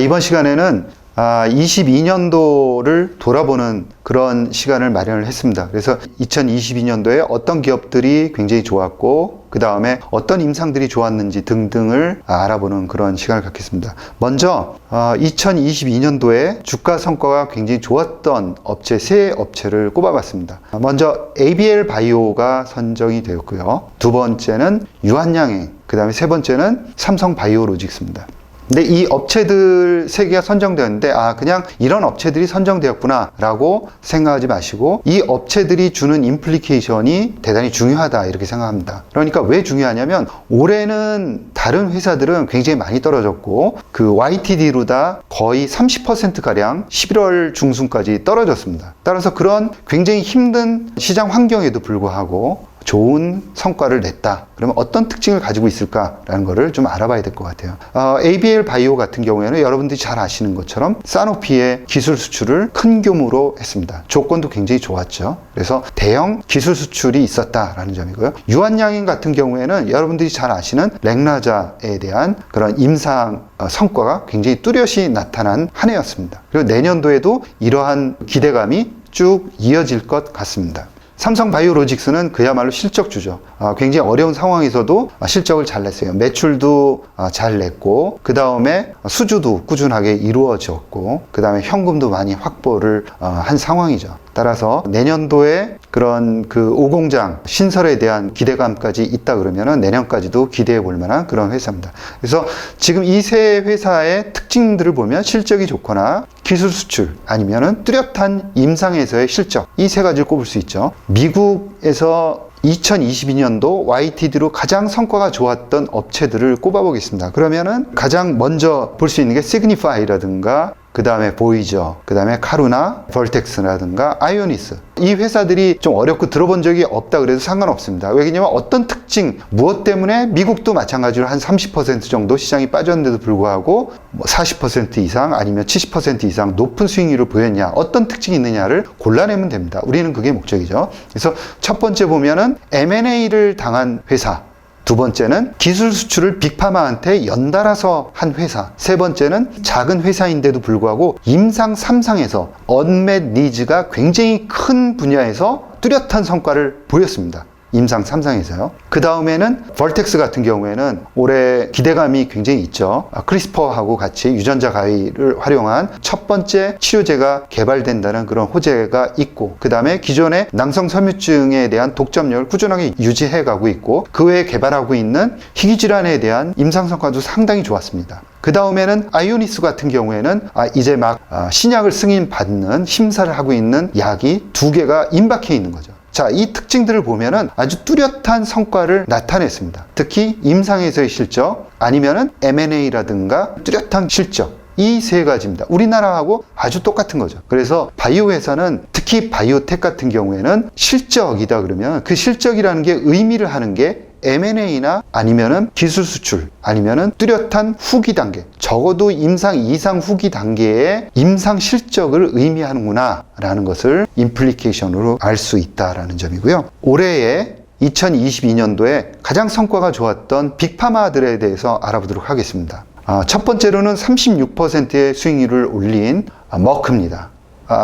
이번 시간에는 22년도를 돌아보는 그런 시간을 마련을 했습니다. 그래서 2022년도에 어떤 기업들이 굉장히 좋았고 그 다음에 어떤 임상들이 좋았는지 등등을 알아보는 그런 시간을 갖겠습니다. 먼저 2022년도에 주가 성과가 굉장히 좋았던 업체 3업체를 꼽아봤습니다. 먼저 ABL 바이오가 선정이 되었고요. 두 번째는 유한양행, 그 다음에 세 번째는 삼성 바이오로직스입니다. 근데 이 업체들 3개가 선정되었는데 그냥 이런 업체들이 선정되었구나 라고 생각하지 마시고 이 업체들이 주는 임플리케이션이 대단히 중요하다 이렇게 생각합니다. 그러니까 왜 중요하냐면 올해는 다른 회사들은 굉장히 많이 떨어졌고 그 YTD로다 거의 30%가량 11월 중순까지 떨어졌습니다. 따라서 그런 굉장히 힘든 시장 환경에도 불구하고 좋은 성과를 냈다. 그러면 어떤 특징을 가지고 있을까라는 거를 좀 알아봐야 될 것 같아요. ABL 바이오 같은 경우에는 여러분들이 잘 아시는 것처럼 사노피의 기술 수출을 큰 규모로 했습니다. 조건도 굉장히 좋았죠. 그래서 대형 기술 수출이 있었다라는 점이고요. 유한양행 같은 경우에는 여러분들이 잘 아시는 렉나자에 대한 그런 임상 성과가 굉장히 뚜렷이 나타난 한 해였습니다. 그리고 내년도에도 이러한 기대감이 쭉 이어질 것 같습니다. 삼성 바이오로직스는 그야말로 실적주죠. 굉장히 어려운 상황에서도 실적을 잘 냈어요. 매출도 잘 냈고 그 다음에 수주도 꾸준하게 이루어졌고 그 다음에 현금도 많이 확보를 한 상황이죠. 따라서 내년도에 그런 그 오공장 신설에 대한 기대감까지 있다 그러면은 내년까지도 기대해 볼 만한 그런 회사입니다. 그래서 지금 이 세 회사의 특징들을 보면 실적이 좋거나 기술 수출 아니면은 뚜렷한 임상에서의 실적 이 세 가지를 꼽을 수 있죠. 미국에서 2022년도 YTD로 가장 성과가 좋았던 업체들을 꼽아보겠습니다. 그러면은 가장 먼저 볼 수 있는 게 시그니파이라든가 그 다음에 보이저, 그 다음에 카루나, 벌텍스라든가 아이오니스. 이 회사들이 좀 어렵고 들어본 적이 없다 그래도 상관없습니다. 왜냐면 어떤 특징, 무엇 때문에 미국도 마찬가지로 한 30% 정도 시장이 빠졌는데도 불구하고 40% 이상 아니면 70% 이상 높은 수익률을 보였냐, 어떤 특징이 있느냐를 골라내면 됩니다. 우리는 그게 목적이죠. 그래서 첫 번째 보면은 M&A를 당한 회사. 두 번째는 기술 수출을 빅파마한테 연달아서 한 회사. 세 번째는 작은 회사인데도 불구하고 임상 3상에서 언맷 니즈가 굉장히 큰 분야에서 뚜렷한 성과를 보였습니다. 임상 3상에서요. 그 다음에는 벌텍스 같은 경우에는 올해 기대감이 굉장히 있죠. 크리스퍼하고 같이 유전자 가위를 활용한 첫 번째 치료제가 개발된다는 그런 호재가 있고 그 다음에 기존의 낭성섬유증에 대한 독점력을 꾸준하게 유지해 가고 있고 그 외에 개발하고 있는 희귀질환에 대한 임상 성과도 상당히 좋았습니다. 그 다음에는 아이오니스 같은 경우에는 이제 막 신약을 승인받는 심사를 하고 있는 약이 2개가 임박해 있는 거죠. 자, 이 특징들을 보면은 아주 뚜렷한 성과를 나타냈습니다. 특히 임상에서의 실적 아니면은 M&A라든가 뚜렷한 실적. 이 세 가지입니다. 우리나라하고 아주 똑같은 거죠. 그래서 바이오 회사는 특히 바이오텍 같은 경우에는 실적이다 그러면 그 실적이라는 게 의미를 하는 게 M&A나 아니면은 기술 수출 아니면은 뚜렷한 후기 단계 적어도 임상 이상 후기 단계의 임상 실적을 의미하는구나 라는 것을 임플리케이션으로 알 수 있다라는 점이고요. 올해의 2022년도에 가장 성과가 좋았던 빅파마들에 대해서 알아보도록 하겠습니다. 첫 번째로는 36%의 수익률을 올린 머크입니다.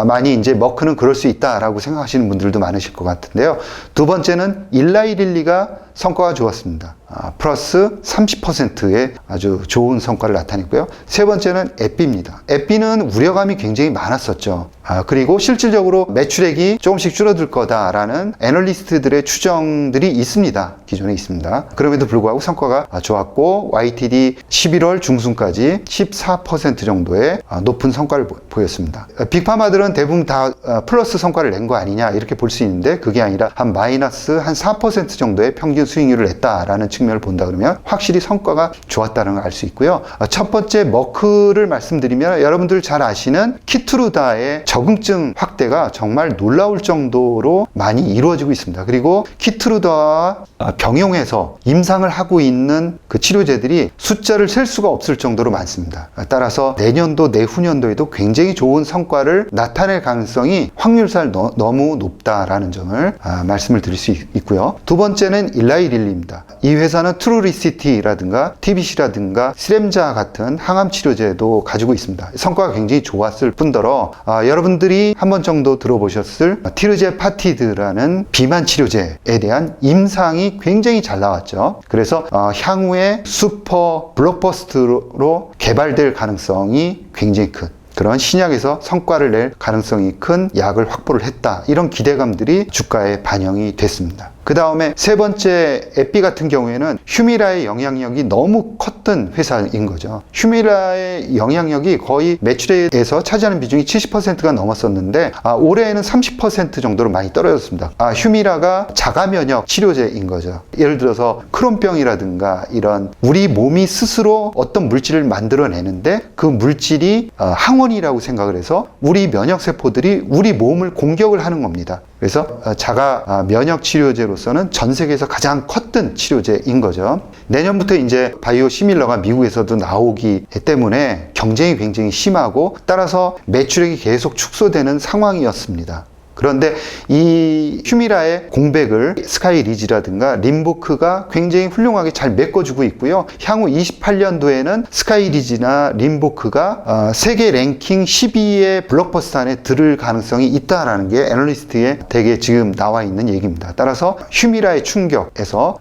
많이 이제 머크는 그럴 수 있다라고 생각하시는 분들도 많으실 것 같은데요. 두 번째는 일라이릴리가 성과가 좋았습니다. 플러스 30%의 아주 좋은 성과를 나타냈고요. 세 번째는 에삐입니다. 에삐는 우려감이 굉장히 많았었죠. 그리고 실질적으로 매출액이 조금씩 줄어들 거다라는 애널리스트들의 추정들이 있습니다. 기존에 있습니다. 그럼에도 불구하고 성과가 좋았고 YTD 11월 중순까지 14% 정도의 높은 성과를 보였습니다. 빅파마들은 대부분 다 플러스 성과를 낸 거 아니냐 이렇게 볼 수 있는데 그게 아니라 한 마이너스 한 4% 정도의 평균 수익률을 냈다라는 측면을 본다 그러면 확실히 성과가 좋았다는 걸 알 수 있고요. 첫 번째 머크를 말씀드리면 여러분들 잘 아시는 키트루다의 적응증 확대가 정말 놀라울 정도로 많이 이루어지고 있습니다. 그리고 키트루다와 병용해서 임상을 하고 있는 그 치료제들이 숫자를 셀 수가 없을 정도로 많습니다. 따라서 내년도 내후년도에도 굉장히 좋은 성과를 나타낼 가능성이 확률상 너무 높다라는 점을 말씀을 드릴 수 있고요. 두 번째는 일라이 릴리입니다. 이 회사는 트루리시티라든가 TBC라든가 시렘자 같은 항암 치료제도 가지고 있습니다. 성과가 굉장히 좋았을 뿐더러 여러분들이 한 번 정도 들어보셨을 티르제파티드라는 비만 치료제에 대한 임상이 굉장히 잘 나왔죠. 그래서 향후에 슈퍼 블록버스터로 개발될 가능성이 굉장히 큰 그런 신약에서 성과를 낼 가능성이 큰 약을 확보를 했다. 이런 기대감들이 주가에 반영이 됐습니다. 그 다음에 세 번째 에피 같은 경우에는 휴미라의 영향력이 너무 컸던 회사인 거죠. 휴미라의 영향력이 거의 매출에서 차지하는 비중이 70%가 넘었었는데 올해에는 30% 정도로 많이 떨어졌습니다. 휴미라가 자가면역 치료제인 거죠. 예를 들어서 크론병이라든가 이런 우리 몸이 스스로 어떤 물질을 만들어내는데 그 물질이 항원이라고 생각을 해서 우리 면역세포들이 우리 몸을 공격을 하는 겁니다. 그래서 자가 면역 치료제로서는 전 세계에서 가장 컸던 치료제인 거죠. 내년부터 이제 바이오 시밀러가 미국에서도 나오기 때문에 경쟁이 굉장히 심하고 따라서 매출액이 계속 축소되는 상황이었습니다. 그런데 이 휴미라의 공백을 스카이리지라든가 림보크가 굉장히 훌륭하게 잘 메꿔주고 있고요. 향후 28년도에는 스카이리지나 림보크가 세계 랭킹 12위의 블록버스터 안에 들을 가능성이 있다라는 게 애널리스트에 대개 지금 나와 있는 얘기입니다. 따라서 휴미라의 충격에서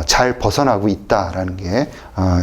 잘 벗어나고 있다라는 게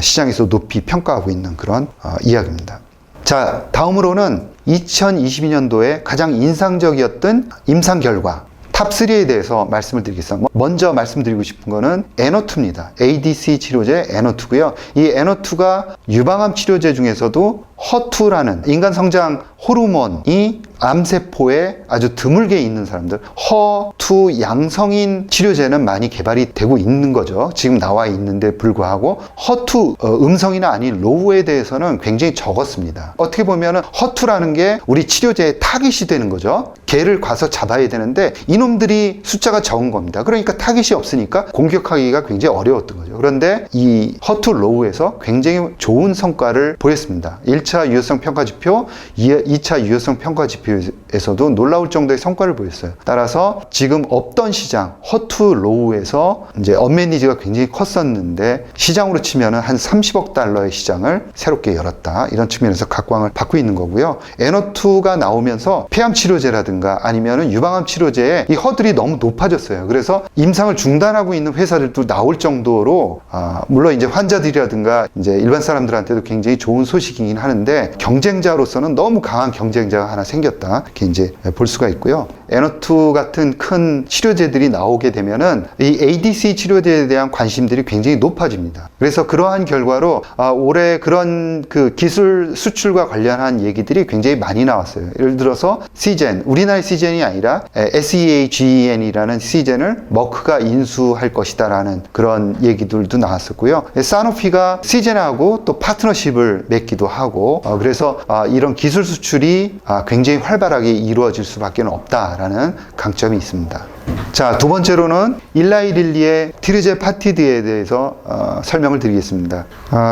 시장에서 높이 평가하고 있는 그런 이야기입니다. 자, 다음으로는 2022년도에 가장 인상적이었던 임상 결과 탑3에 대해서 말씀을 드리겠습니다. 먼저 말씀드리고 싶은 거는 에너투입니다. ADC 치료제 에너투고요. 이 에너투가 유방암 치료제 중에서도 허투라는 인간 성장 호르몬이 암세포에 아주 드물게 있는 사람들, 허투 양성인 치료제는 많이 개발이 되고 있는 거죠. 지금 나와 있는데 불구하고 허투 음성이나 아닌 로우에 대해서는 굉장히 적었습니다. 어떻게 보면은 허투라는 게 우리 치료제의 타깃이 되는 거죠. 개를 가서 잡아야 되는데 이놈들이 숫자가 적은 겁니다. 그러니까 타깃이 없으니까 공격하기가 굉장히 어려웠던 거죠. 그런데 이 허투 로우에서 굉장히 좋은 성과를 보였습니다. 1차 유효성 평가 지표, 2차 유효성 평가 지표에서도 놀라울 정도의 성과를 보였어요. 따라서 지금 없던 시장, 허투 로우에서 이제 언맷 니즈가 굉장히 컸었는데 시장으로 치면은 한 30억 달러의 시장을 새롭게 열었다. 이런 측면에서 각광을 받고 있는 거고요. 에너투가 나오면서 폐암 치료제라든가 아니면은 유방암 치료제에 이 허들이 너무 높아졌어요. 그래서 임상을 중단하고 있는 회사들도 나올 정도로 물론 이제 환자들이라든가 이제 일반 사람들한테도 굉장히 좋은 소식이긴 하는데 경쟁자로서는 너무 강한 경쟁자가 하나 생겼다. 이렇게 이제 볼 수가 있고요. 에너투 같은 큰 치료제들이 나오게 되면은 이 ADC 치료제에 대한 관심들이 굉장히 높아집니다. 그래서 그러한 결과로 올해 그런 그 기술 수출과 관련한 얘기들이 굉장히 많이 나왔어요. 예를 들어서 시젠, 우리나라의 시젠이 아니라 SEAGEN이라는 시젠을 머크가 인수할 것이다라는 그런 얘기들도 나왔었고요. 사노피가 시젠하고 또 파트너십을 맺기도 하고 그래서 이런 기술 수출이 굉장히 활발하게 이루어질 수밖에 없다라는 강점이 있습니다. 자, 두 번째로는 일라이 릴리의 티르제파티드에 대해서 설명을 드리겠습니다.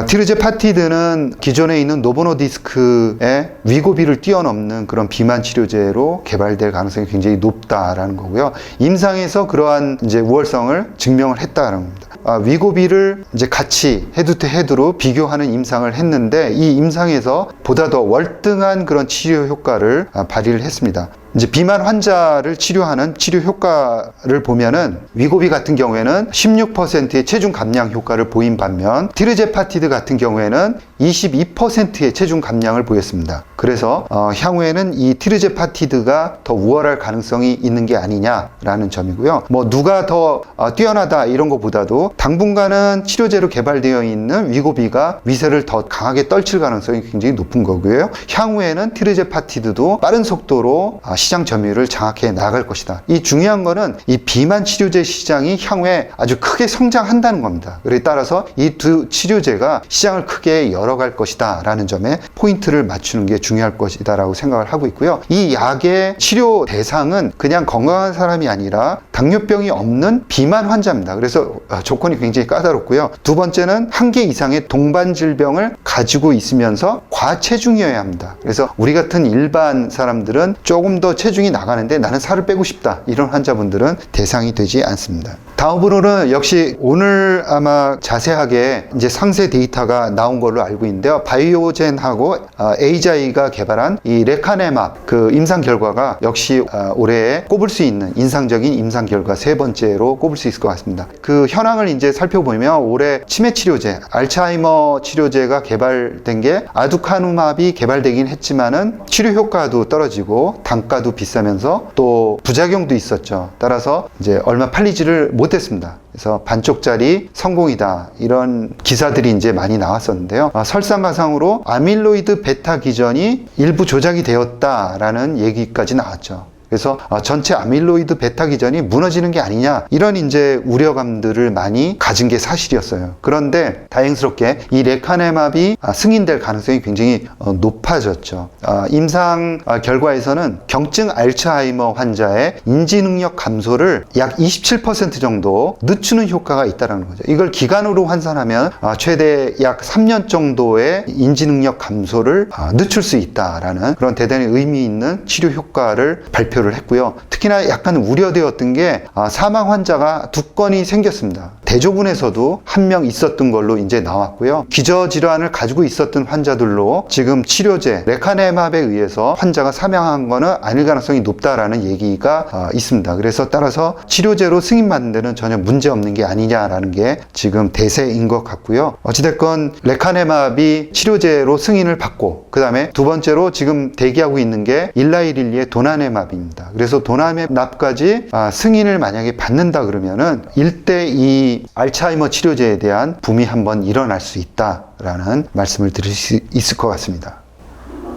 티르제파티드는 기존에 있는 노보노디스크의 위고비를 뛰어넘는 그런 비만 치료제로 개발될 가능성이 굉장히 높다라는 거고요. 임상에서 그러한 이제 우월성을 증명을 했다라는 겁니다. 위고비를 이제 같이 헤드 투 헤드로 비교하는 임상을 했는데 이 임상에서 보다 더 월등한 그런 치료 효과를 발휘를 했습니다. 이제 비만 환자를 치료하는 치료 효과를 보면은 위고비 같은 경우에는 16%의 체중 감량 효과를 보인 반면 티르제파티드 같은 경우에는 22%의 체중 감량을 보였습니다. 그래서 향후에는 이 티르제파티드가 더 우월할 가능성이 있는 게 아니냐라는 점이고요. 뭐 누가 더 뛰어나다 이런 것보다도 당분간은 치료제로 개발되어 있는 위고비가 위세를 더 강하게 떨칠 가능성이 굉장히 높은 거고요. 향후에는 티르제파티드도 빠른 속도로 시장 점유율을 장악해 나갈 것이다. 이 중요한 거는 이 비만 치료제 시장이 향후에 아주 크게 성장한다는 겁니다. 그에 따라서 이 두 치료제가 시장을 크게 열어 올라갈 것이다 라는 점에 포인트를 맞추는 게 중요할 것이다 라고 생각을 하고 있고요. 이 약의 치료 대상은 그냥 건강한 사람이 아니라 당뇨병이 없는 비만 환자입니다. 그래서 조건이 굉장히 까다롭고요. 두 번째는 한 개 이상의 동반 질병을 가지고 있으면서 과체중이어야 합니다. 그래서 우리 같은 일반 사람들은 조금 더 체중이 나가는데 나는 살을 빼고 싶다, 이런 환자분들은 대상이 되지 않습니다. 다음으로는 역시 오늘 아마 자세하게 이제 상세 데이터가 나온 걸로 알고 있는데요. 바이오젠하고 에이자이가 개발한 이 레카네맙 그 임상 결과가 역시 올해에 꼽을 수 있는 인상적인 임상 결과 세 번째로 꼽을 수 있을 것 같습니다. 그 현황을 이제 살펴보면 올해 치매 치료제, 알츠하이머 치료제가 개발된 게 아두카누맙이 개발되긴 했지만은 치료 효과도 떨어지고 단가도 비싸면서 또 부작용도 있었죠. 따라서 이제 얼마 팔리지를 못했습니다. 그래서 반쪽짜리 성공이다, 이런 기사들이 이제 많이 나왔었는데요. 설상가상으로 아밀로이드 베타 기전이 일부 조작이 되었다라는 얘기까지 나왔죠. 그래서 전체 아밀로이드 베타 기전이 무너지는 게 아니냐, 이런 이제 우려감들을 많이 가진 게 사실이었어요. 그런데 다행스럽게 이 레카네맙이 승인될 가능성이 굉장히 높아졌죠. 임상 결과에서는 경증 알츠하이머 환자의 인지 능력 감소를 약 27% 정도 늦추는 효과가 있다는 거죠. 이걸 기간으로 환산하면 최대 약 3년 정도의 인지 능력 감소를 늦출 수 있다라는 그런 대단히 의미 있는 치료 효과를 발표를 했고요. 특히나 약간 우려되었던 게 사망 환자가 2건이 생겼습니다. 대조군에서도 1명 있었던 걸로 이제 나왔고요. 기저질환을 가지고 있었던 환자들로 지금 치료제 레카네맙에 의해서 환자가 사망한 거는 아닐 가능성이 높다라는 얘기가 있습니다. 그래서 따라서 치료제로 승인받는 데는 전혀 문제 없는 게 아니냐라는 게 지금 대세인 것 같고요. 어찌됐건 레카네맙이 치료제로 승인을 받고, 그 다음에 두 번째로 지금 대기하고 있는 게 일라이릴리의 도나네맙입니다. 그래서 도나네맙까지 승인을 만약에 받는다 그러면은 일대 이 알츠하이머 치료제에 대한 붐이 한번 일어날 수 있다라는 말씀을 드릴 수 있을 것 같습니다.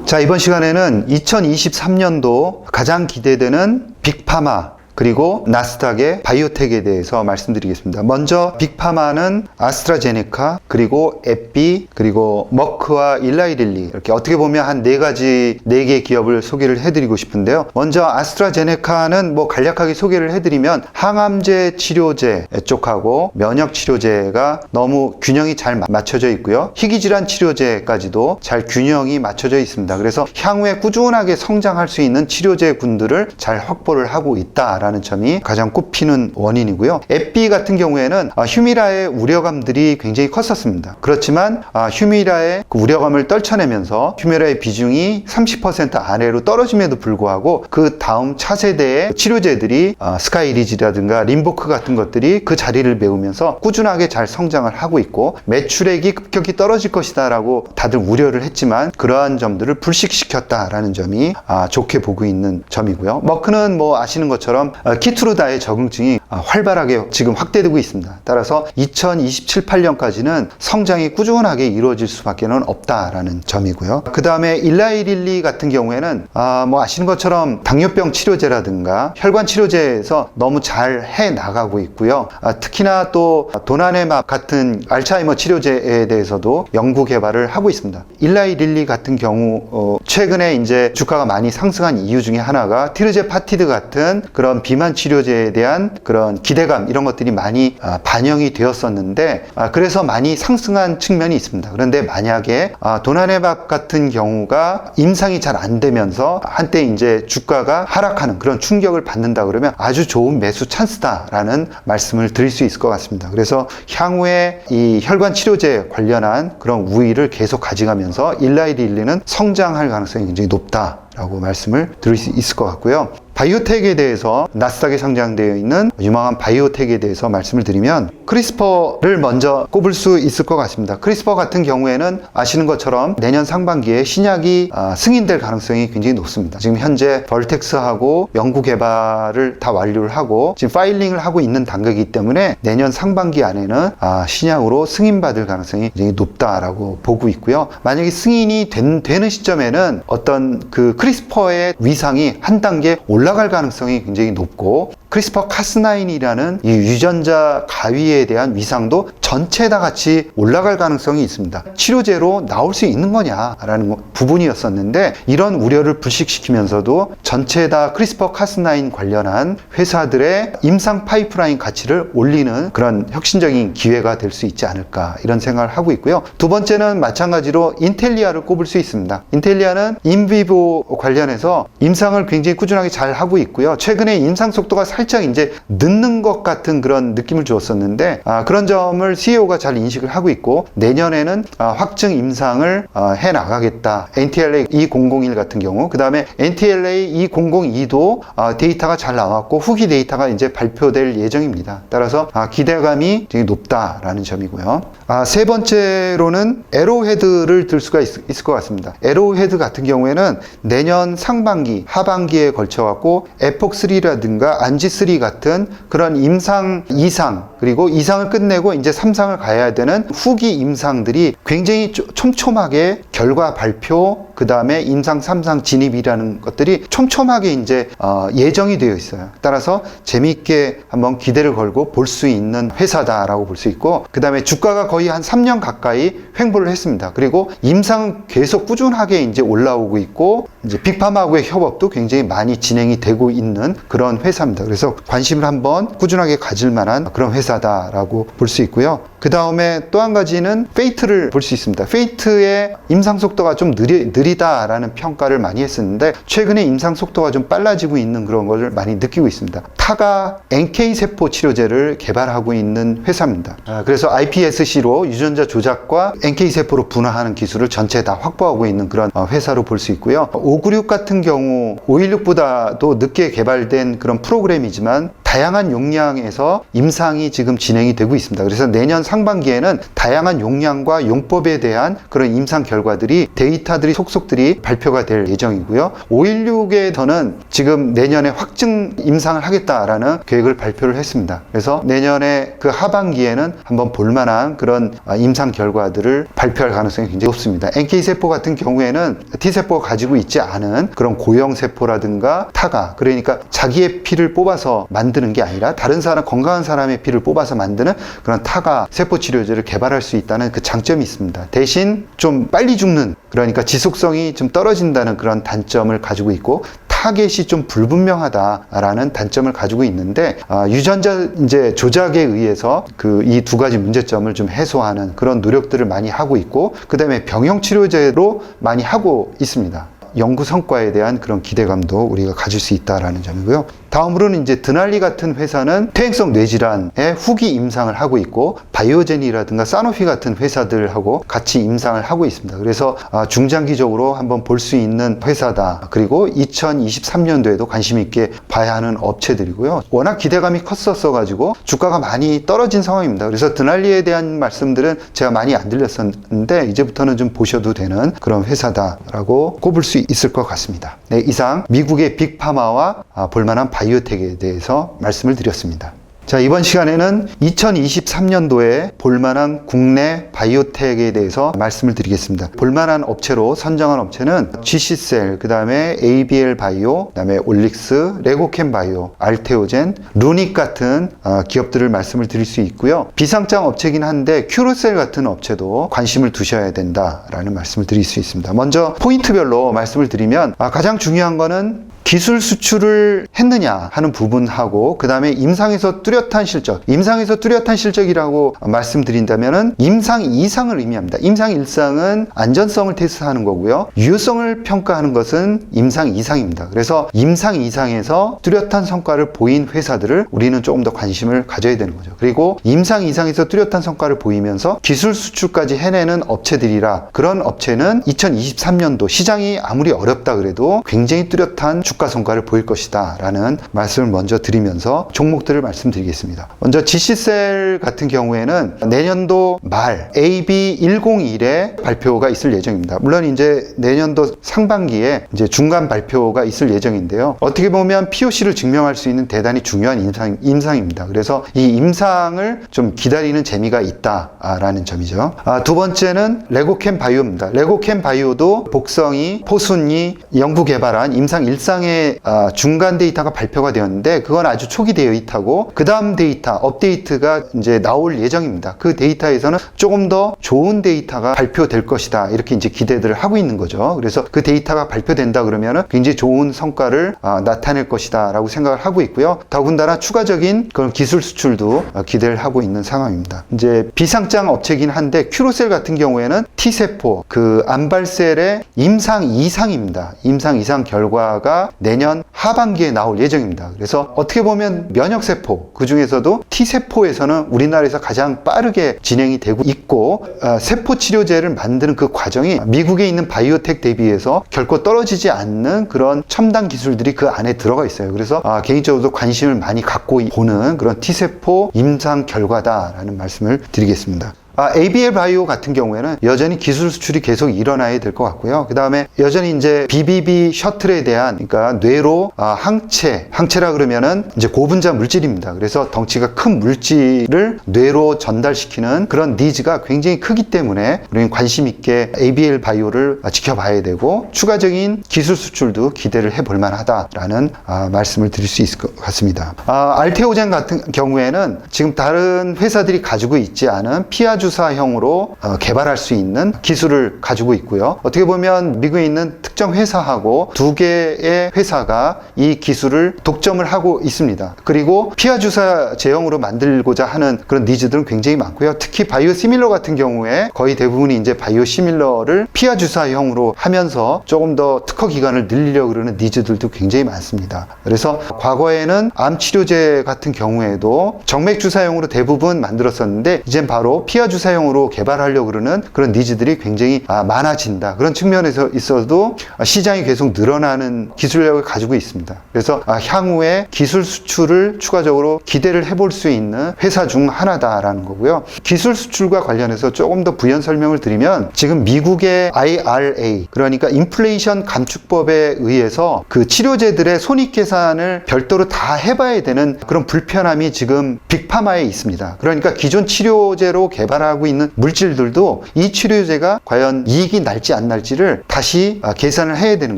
자, 이번 시간에는 2023년도 가장 기대되는 빅파마 그리고 나스닥의 바이오텍에 대해서 말씀드리겠습니다. 먼저 빅파마는 아스트라제네카, 그리고 에피, 그리고 머크와 일라이릴리, 이렇게 어떻게 보면 한 4개 기업을 소개를 해드리고 싶은데요. 먼저 아스트라제네카는 뭐 간략하게 소개를 해드리면 항암제 치료제 쪽하고 면역 치료제가 너무 균형이 잘 맞춰져 있고요. 희귀질환 치료제까지도 잘 균형이 맞춰져 있습니다. 그래서 향후에 꾸준하게 성장할 수 있는 치료제군들을 잘 확보를 하고 있다 라는 점이 가장 꼽히는 원인이고요. 에피 같은 경우에는 휴미라의 우려감들이 굉장히 컸었습니다. 그렇지만 휴미라의 그 우려감을 떨쳐내면서 휴미라의 비중이 30% 아래로 떨어짐에도 불구하고 그 다음 차세대의 치료제들이 스카이리즈라든가 림보크 같은 것들이 그 자리를 메우면서 꾸준하게 잘 성장을 하고 있고, 매출액이 급격히 떨어질 것이다 라고 다들 우려를 했지만 그러한 점들을 불식시켰다라는 점이 좋게 보고 있는 점이고요. 머크는 뭐 아시는 것처럼 키트루다의 적응증이 활발하게 지금 확대되고 있습니다. 따라서 2027, 8년까지는 성장이 꾸준하게 이루어질 수밖에 없다라는 점이고요. 그 다음에 일라이릴리 같은 경우에는 뭐 아시는 것처럼 당뇨병 치료제라든가 혈관 치료제에서 너무 잘 해 나가고 있고요. 특히나 또 도나네맙 같은 알츠하이머 치료제에 대해서도 연구 개발을 하고 있습니다. 일라이릴리 같은 경우 최근에 이제 주가가 많이 상승한 이유 중에 하나가 티르제파티드 같은 그런 비만 치료제에 대한 그런 기대감, 이런 것들이 많이 반영이 되었었는데 그래서 많이 상승한 측면이 있습니다. 그런데 만약에 도나네맙 같은 경우가 임상이 잘 안 되면서 한때 이제 주가가 하락하는 그런 충격을 받는다 그러면 아주 좋은 매수 찬스다라는 말씀을 드릴 수 있을 것 같습니다. 그래서 향후에 이 혈관 치료제 관련한 그런 우위를 계속 가져가면서 일라이릴리는 성장할 가능성이 굉장히 높다라고 말씀을 드릴 수 있을 것 같고요. 바이오텍에 대해서 나스닥에 상장되어 있는 유망한 바이오텍에 대해서 말씀을 드리면 크리스퍼를 먼저 꼽을 수 있을 것 같습니다. 크리스퍼 같은 경우에는 아시는 것처럼 내년 상반기에 신약이 승인될 가능성이 굉장히 높습니다. 지금 현재 벌텍스하고 연구 개발을 다 완료를 하고 지금 파일링을 하고 있는 단계이기 때문에 내년 상반기 안에는 신약으로 승인받을 가능성이 굉장히 높다라고 보고 있고요. 만약에 승인이 되는 시점에는 어떤 그 크리스퍼의 위상이 한 단계 올라갈 가능성이 굉장히 높고, 크리스퍼 카스9이라는 이 유전자 가위에 장기에 대한 위상도 전체 다 같이 올라갈 가능성이 있습니다. 치료제로 나올 수 있는 거냐라는 부분이었었는데, 이런 우려를 불식시키면서도 전체 다 크리스퍼 카스9 관련한 회사들의 임상 파이프라인 가치를 올리는 그런 혁신적인 기회가 될 수 있지 않을까, 이런 생각을 하고 있고요. 두 번째는 마찬가지로 인텔리아를 꼽을 수 있습니다. 인텔리아는 인비보 관련해서 임상을 굉장히 꾸준하게 잘 하고 있고요. 최근에 임상 속도가 살짝 이제 늦는 것 같은 그런 느낌을 주었었는데, 그런 점을 CEO가 잘 인식을 하고 있고, 내년에는 확증 임상을 해 나가겠다. NTLA 2001 같은 경우, 그 다음에 NTLA 2002도 데이터가 잘 나왔고 후기 데이터가 이제 발표될 예정입니다. 따라서 기대감이 되게 높다라는 점이고요. 세 번째로는 에로헤드를 들 수가 있을 것 같습니다. 에로헤드 같은 경우에는 내년 상반기, 하반기에 걸쳐 갖고 에폭3라든가 안지3 같은 그런 임상 2상, 그리고 2상을 끝내고 이제 3상을 가야 되는 후기 임상들이 굉장히 촘촘하게 결과 발표, 그 다음에 임상 3상 진입이라는 것들이 촘촘하게 이제 예정이 되어 있어요. 따라서 재미있게 한번 기대를 걸고 볼 수 있는 회사다라고 볼 수 있고, 그 다음에 주가가 거의 한 3년 가까이 횡보를 했습니다. 그리고 임상은 계속 꾸준하게 이제 올라오고 있고, 이제 빅파마하고의 협업도 굉장히 많이 진행이 되고 있는 그런 회사입니다. 그래서 관심을 한번 꾸준하게 가질 만한 그런 회사다라고 볼 수 있고요. 그 다음에 또 한 가지는 페이트를 볼 수 있습니다. 페이트의 임상 속도가 좀 느리다라는 평가를 많이 했었는데, 최근에 임상 속도가 좀 빨라지고 있는 그런 걸 많이 느끼고 있습니다. 타가 NK세포 치료제를 개발하고 있는 회사입니다. 그래서 iPSC로 유전자 조작과 NK세포로 분화하는 기술을 전체 다 확보하고 있는 그런 회사로 볼 수 있고요. 596 같은 경우 516보다도 늦게 개발된 그런 프로그램이지만 다양한 용량에서 임상이 지금 진행이 되고 있습니다. 그래서 내년 상반기에는 다양한 용량과 용법에 대한 그런 임상 결과들이, 데이터들이 속속들이 발표가 될 예정이고요. 516에서는 지금 내년에 확증 임상을 하겠다라는 계획을 발표를 했습니다. 그래서 내년에 그 하반기에는 한번 볼만한 그런 임상 결과들을 발표할 가능성이 굉장히 높습니다. NK세포 같은 경우에는 T세포가 가지고 있지 않은 그런 고형세포라든가 타가, 그러니까 자기의 피를 뽑아서 만드는 게 아니라 다른 사람, 건강한 사람의 피를 뽑아서 만드는 그런 타가 세포 치료제를 개발할 수 있다는 그 장점이 있습니다. 대신 좀 빨리 죽는, 그러니까 지속성이 좀 떨어진다는 그런 단점을 가지고 있고, 타겟이 좀 불분명하다라는 단점을 가지고 있는데, 유전자 이제 조작에 의해서 그 이 두 가지 문제점을 좀 해소하는 그런 노력들을 많이 하고 있고, 그 다음에 병용 치료제로 많이 하고 있습니다. 연구 성과에 대한 그런 기대감도 우리가 가질 수 있다라는 점이고요. 다음으로는 이제 드날리 같은 회사는 퇴행성 뇌질환의 후기 임상을 하고 있고, 바이오젠이라든가 사노피 같은 회사들하고 같이 임상을 하고 있습니다. 그래서 중장기적으로 한번 볼 수 있는 회사다. 그리고 2023년도에도 관심 있게 봐야 하는 업체들이고요. 워낙 기대감이 컸었어 가지고 주가가 많이 떨어진 상황입니다. 그래서 드날리에 대한 말씀들은 제가 많이 안 들렸었는데, 이제부터는 좀 보셔도 되는 그런 회사다라고 꼽을 수 있을 것 같습니다. 네, 이상 미국의 빅파마와 볼만한 바이오텍에 대해서 말씀을 드렸습니다. 자, 이번 시간에는 2023년도에 볼만한 국내 바이오텍에 대해서 말씀을 드리겠습니다. 볼만한 업체로 선정한 업체는 GC셀, 그 다음에 ABL 바이오, 그 다음에 올릭스, 레고캠 바이오, 알테오젠, 루닉 같은 기업들을 말씀을 드릴 수 있고요. 비상장 업체긴 한데 큐로셀 같은 업체도 관심을 두셔야 된다라는 말씀을 드릴 수 있습니다. 먼저 포인트별로 말씀을 드리면, 가장 중요한 거는 기술 수출을 했느냐 하는 부분하고, 그 다음에 임상에서 뚜렷한 실적, 임상에서 뚜렷한 실적이라고 말씀드린다면은 임상 2상을 의미합니다. 임상 1상은 안전성을 테스트하는 거고요. 유효성을 평가하는 것은 임상 2상입니다. 그래서 임상 2상에서 뚜렷한 성과를 보인 회사들을 우리는 조금 더 관심을 가져야 되는 거죠. 그리고 임상 2상에서 뚜렷한 성과를 보이면서 기술 수출까지 해내는 업체들이라, 그런 업체는 2023년도 시장이 아무리 어렵다 그래도 굉장히 뚜렷한 주가 성과를 보일 것이다 라는 말씀을 먼저 드리면서 종목들을 말씀드리겠습니다. 먼저 GC셀 같은 경우에는 내년도 말 AB101에 발표가 있을 예정입니다. 물론 이제 내년도 상반기에 이제 중간 발표가 있을 예정인데요. 어떻게 보면 POC를 증명할 수 있는 대단히 중요한 임상입니다. 그래서 이 임상을 좀 기다리는 재미가 있다라는 점이죠. 두 번째는 레고캠 바이오입니다. 레고캠 바이오도 복성이, 포순이 연구 개발한 임상 1상의 이상의 중간 데이터가 발표가 되었는데 그건 아주 초기 데이터고 그 다음 데이터 업데이트가 이제 나올 예정입니다. 그 데이터에서는 조금 더 좋은 데이터가 발표될 것이다 이렇게 이제 기대들을 하고 있는 거죠. 그래서 그 데이터가 발표된다 그러면은 굉장히 좋은 성과를 나타낼 것이다 라고 생각을 하고 있고요. 더군다나 추가적인 그런 기술 수출도 기대를 하고 있는 상황입니다. 이제 비상장 업체긴 한데 큐로셀 같은 경우에는 T세포 그 암발셀의 임상 이상입니다. 임상 이상 결과가 내년 하반기에 나올 예정입니다. 그래서 어떻게 보면 면역세포 그 중에서도 T세포에서는 우리나라에서 가장 빠르게 진행이 되고 있고 세포 치료제를 만드는 그 과정이 미국에 있는 바이오텍 대비해서 결코 떨어지지 않는 그런 첨단 기술들이 그 안에 들어가 있어요. 그래서 개인적으로도 관심을 많이 갖고 보는 그런 T세포 임상 결과다라는 말씀을 드리겠습니다. ABL 바이오 같은 경우에는 여전히 기술 수출이 계속 일어나야 될 것 같고요. 그 다음에 여전히 이제 BBB 셔틀에 대한, 그러니까 뇌로 항체라 그러면은 이제 고분자 물질입니다. 그래서 덩치가 큰 물질을 뇌로 전달시키는 그런 니즈가 굉장히 크기 때문에 우리는 관심 있게 ABL 바이오를 지켜봐야 되고 추가적인 기술 수출도 기대를 해볼 만하다라는 말씀을 드릴 수 있을 것 같습니다. 알테오젠 같은 경우에는 지금 다른 회사들이 가지고 있지 않은 피하 주사형으로 개발할 수 있는 기술을 가지고 있고요. 어떻게 보면 미국에 있는 특정 회사하고 두 개의 회사가 이 기술을 독점을 하고 있습니다. 그리고 피하 주사 제형으로 만들고자 하는 그런 니즈들은 굉장히 많고요. 특히 바이오 시밀러 같은 경우에 거의 대부분이 이제 바이오 시밀러를 피하 주사형으로 하면서 조금 더 특허 기간을 늘리려고 그러는 니즈들도 굉장히 많습니다. 그래서 과거에는 암 치료제 같은 경우에도 정맥 주사형으로 대부분 만들었었는데 이젠 바로 피하 주사용으로 개발하려고 그러는 그런 니즈들이 굉장히 많아진다. 그런 측면에서 있어도 시장이 계속 늘어나는 기술력을 가지고 있습니다. 그래서 향후에 기술 수출을 추가적으로 기대를 해볼 수 있는 회사 중 하나다라는 거고요. 기술 수출과 관련해서 조금 더 부연 설명을 드리면 지금 미국의 IRA 그러니까 인플레이션 감축법에 의해서 그 치료제들의 손익계산을 별도로 다 해봐야 되는 그런 불편함이 지금 빅파마에 있습니다. 그러니까 기존 치료제로 개발하고 있는 물질들도 이 치료제가 과연 이익이 날지 안 날지를 다시 계산을 해야 되는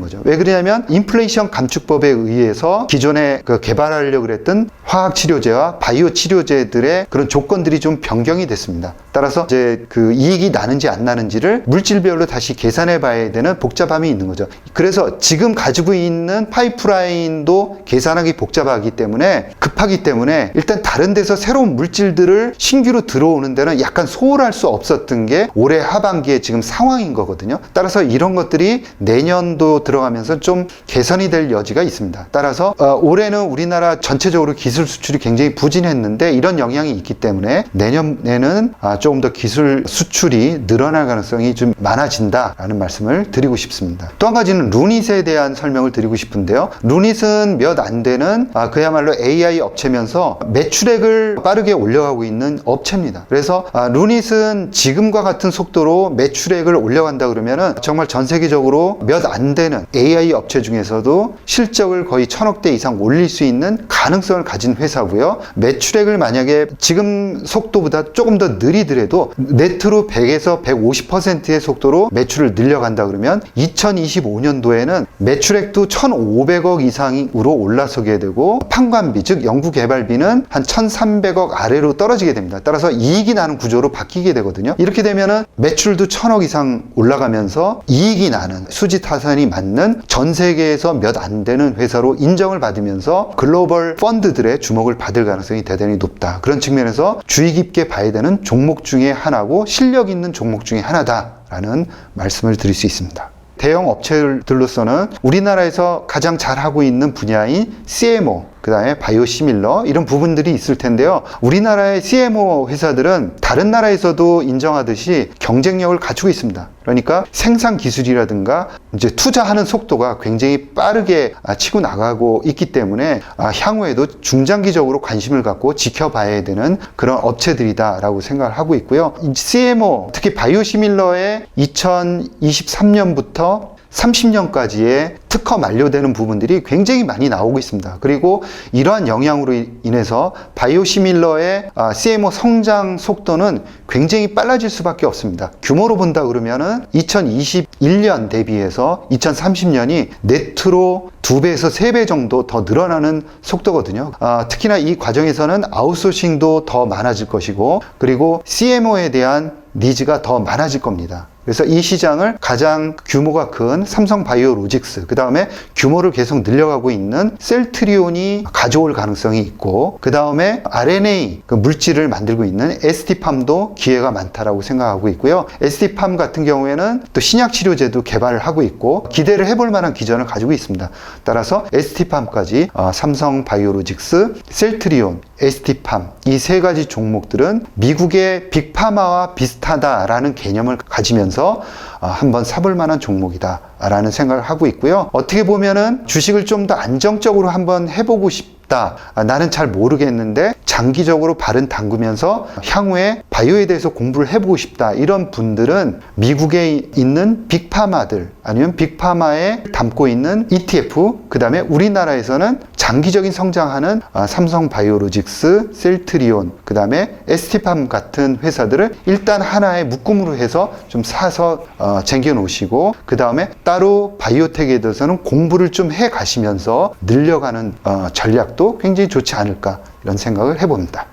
거죠. 왜 그러냐면 인플레이션 감축법에 의해서 기존에 개발하려고 그랬던 화학 치료제와 바이오 치료제들의 그런 조건들이 좀 변경이 됐습니다. 따라서 이제 그 이익이 나는지 안 나는지를 물질별로 다시 계산해 봐야 되는 복잡함이 있는 거죠. 그래서 지금 가지고 있는 파이프라인도 계산하기 복잡하기 때문에 급하기 때문에 일단 다른 데서 새로운 물질들을 신규로 들어오는 데는 약간 소홀할 수 없었던 게 올해 하반기에 지금 상황인 거거든요. 따라서 이런 것들이 내년도 들어가면서 좀 개선이 될 여지가 있습니다. 따라서 올해는 우리나라 전체적으로 기술 수출이 굉장히 부진했는데 이런 영향이 있기 때문에 내년에는 조금 더 기술 수출이 늘어날 가능성이 좀 많아진다라는 말씀을 드리고 싶습니다. 또 한 가지는 루닛에 대한 설명을 드리고 싶은데요. 루닛은 몇 안 되는 그야말로 AI 업체면서 매출액을 빠르게 올려가고 있는 업체입니다. 그래서 루닛은 지금과 같은 속도로 매출액을 올려간다 그러면은 정말 전 세계적으로 몇 안 되는 AI 업체 중에서도 실적을 거의 1000억 대 이상 올릴 수 있는 가능성을 가진 회사고요. 매출액을 만약에 지금 속도보다 조금 더 느리더라도 네트로 100에서 150%의 속도로 매출을 늘려간다 그러면 2025년도에는 매출액도 1,500억 이상으로 올라서게 되고 판관비 즉 연구개발비는 한 1,300억 아래로 떨어지게 됩니다. 따라서 이익이 나는 구조로 바뀌게 되거든요. 이렇게 되면은 매출도 1,000억 이상 올라가면서 이익이 나는 수지타산이 맞는 전 세계에서 몇 안 되는 회사로 인정을 받으면서 글로벌 펀드들의 주목을 받을 가능성이 대단히 높다. 그런 측면에서 주의 깊게 봐야 되는 종목 중에 하나고 실력 있는 종목 중에 하나다라는 말씀을 드릴 수 있습니다. 대형 업체들로서는 우리나라에서 가장 잘하고 있는 분야인 CMO, 그 다음에 바이오시밀러 이런 부분들이 있을 텐데요. 우리나라의 CMO 회사들은 다른 나라에서도 인정하듯이 경쟁력을 갖추고 있습니다. 그러니까 생산 기술이라든가 이제 투자하는 속도가 굉장히 빠르게 치고 나가고 있기 때문에 향후에도 중장기적으로 관심을 갖고 지켜봐야 되는 그런 업체들이다라고 생각을 하고 있고요. CMO, 특히 바이오시밀러의 2023년부터 2030년까지의 특허 만료되는 부분들이 굉장히 많이 나오고 있습니다. 그리고 이러한 영향으로 인해서 바이오시밀러의 CMO 성장 속도는 굉장히 빨라질 수밖에 없습니다. 규모로 본다 그러면은 2021년 대비해서 2030년이 네트로 2배에서 3배 정도 더 늘어나는 속도거든요. 특히나 이 과정에서는 아웃소싱도 더 많아질 것이고, 그리고 CMO에 대한 니즈가 더 많아질 겁니다. 그래서 이 시장을 가장 규모가 큰 삼성바이오로직스, 그 다음에 규모를 계속 늘려가고 있는 셀트리온이 가져올 가능성이 있고, 그 다음에 RNA 그 물질을 만들고 있는 ST팜도 기회가 많다라고 생각하고 있고요. ST팜 같은 경우에는 또 신약 치료제도 개발을 하고 있고 기대를 해볼 만한 기전을 가지고 있습니다. 따라서 ST팜까지 삼성바이오로직스, 셀트리온, ST팜 이 세 가지 종목들은 미국의 빅파마와 비슷하다라는 개념을 가지면서 한번 사볼 만한 종목이다 라는 생각을 하고 있고요. 어떻게 보면은 주식을 좀 더 안정적으로 한번 해보고 싶다, 나는 잘 모르겠는데 장기적으로 발은 담그면서 향후에 바이오에 대해서 공부를 해보고 싶다, 이런 분들은 미국에 있는 빅파마들 아니면 빅파마에 담고 있는 ETF, 그 다음에 우리나라에서는 장기적인 성장하는 삼성바이오로직스, 셀트리온, 그 다음에 ST팜 같은 회사들을 일단 하나의 묶음으로 해서 좀 사서 쟁겨 놓으시고, 그 다음에 따로 바이오텍에 대해서는 공부를 좀 해 가시면서 늘려가는 전략도 굉장히 좋지 않을까, 이런 생각을 해봅니다.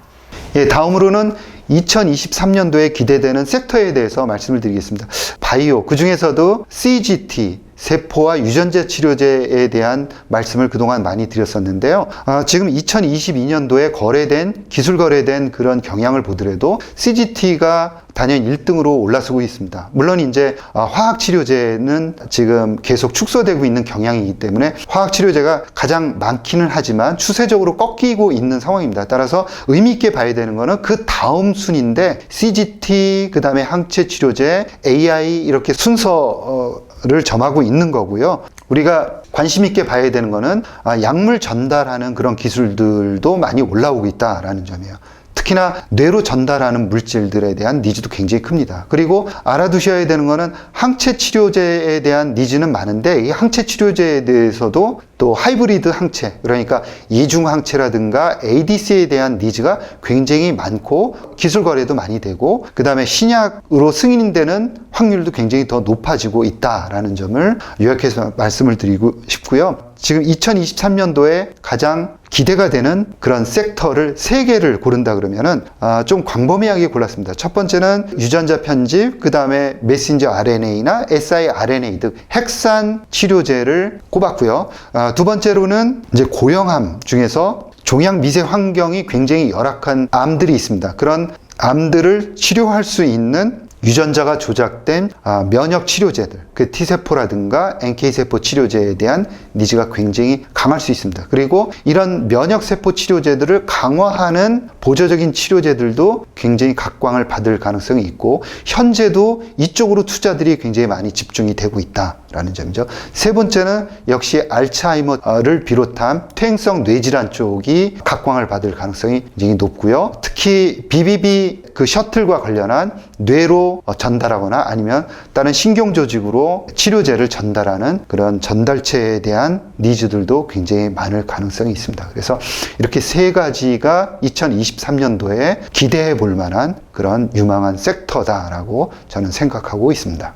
예, 다음으로는 2023년도에 기대되는 섹터에 대해서 말씀을 드리겠습니다. 바이오, 그 중에서도 CGT, 세포와 유전자 치료제에 대한 말씀을 그동안 많이 드렸었는데요. 지금 2022년도에 기술 거래된 그런 경향을 보더라도 CGT가 단연 1등으로 올라서고 있습니다. 물론 이제 화학 치료제는 지금 계속 축소되고 있는 경향이기 때문에 화학 치료제가 가장 많기는 하지만 추세적으로 꺾이고 있는 상황입니다. 따라서 의미 있게 봐야 되는 거는 그 다음 순인데 CGT, 그 다음에 항체 치료제, AI 이렇게 순서를 점하고 있는 거고요. 우리가 관심 있게 봐야 되는 거는 약물 전달하는 그런 기술들도 많이 올라오고 있다라는 점이에요. 특히나 뇌로 전달하는 물질들에 대한 니즈도 굉장히 큽니다. 그리고 알아두셔야 되는 거는 항체 치료제에 대한 니즈는 많은데 이 항체 치료제에 대해서도 또 하이브리드 항체, 그러니까 이중 항체라든가 ADC에 대한 니즈가 굉장히 많고 기술 거래도 많이 되고, 그 다음에 신약으로 승인되는 확률도 굉장히 더 높아지고 있다라는 점을 요약해서 말씀을 드리고 싶고요. 지금 2023년도에 가장 기대가 되는 그런 섹터를 3개를 고른다 그러면은 좀 광범위하게 골랐습니다. 첫 번째는 유전자 편집, 그 다음에 메신저 RNA나 siRNA 등 핵산 치료제를 꼽았고요. 두 번째로는 이제 고형암 중에서 종양 미세 환경이 굉장히 열악한 암들이 있습니다. 그런 암들을 치료할 수 있는 유전자가 조작된 면역 치료제들, 그 T세포라든가 NK세포 치료제에 대한 니즈가 굉장히 강할 수 있습니다. 그리고 이런 면역세포 치료제들을 강화하는 보조적인 치료제들도 굉장히 각광을 받을 가능성이 있고, 현재도 이쪽으로 투자들이 굉장히 많이 집중이 되고 있다라는 점이죠. 세 번째는 역시 알츠하이머를 비롯한 퇴행성 뇌질환 쪽이 각광을 받을 가능성이 굉장히 높고요. 특히 BBB 그 셔틀과 관련한 뇌로 전달하거나 아니면 다른 신경조직으로 치료제를 전달하는 그런 전달체에 대한 니즈들도 굉장히 많을 가능성이 있습니다. 그래서 이렇게 3가지가 2023년도에 기대해 볼 만한 그런 유망한 섹터다라고 저는 생각하고 있습니다.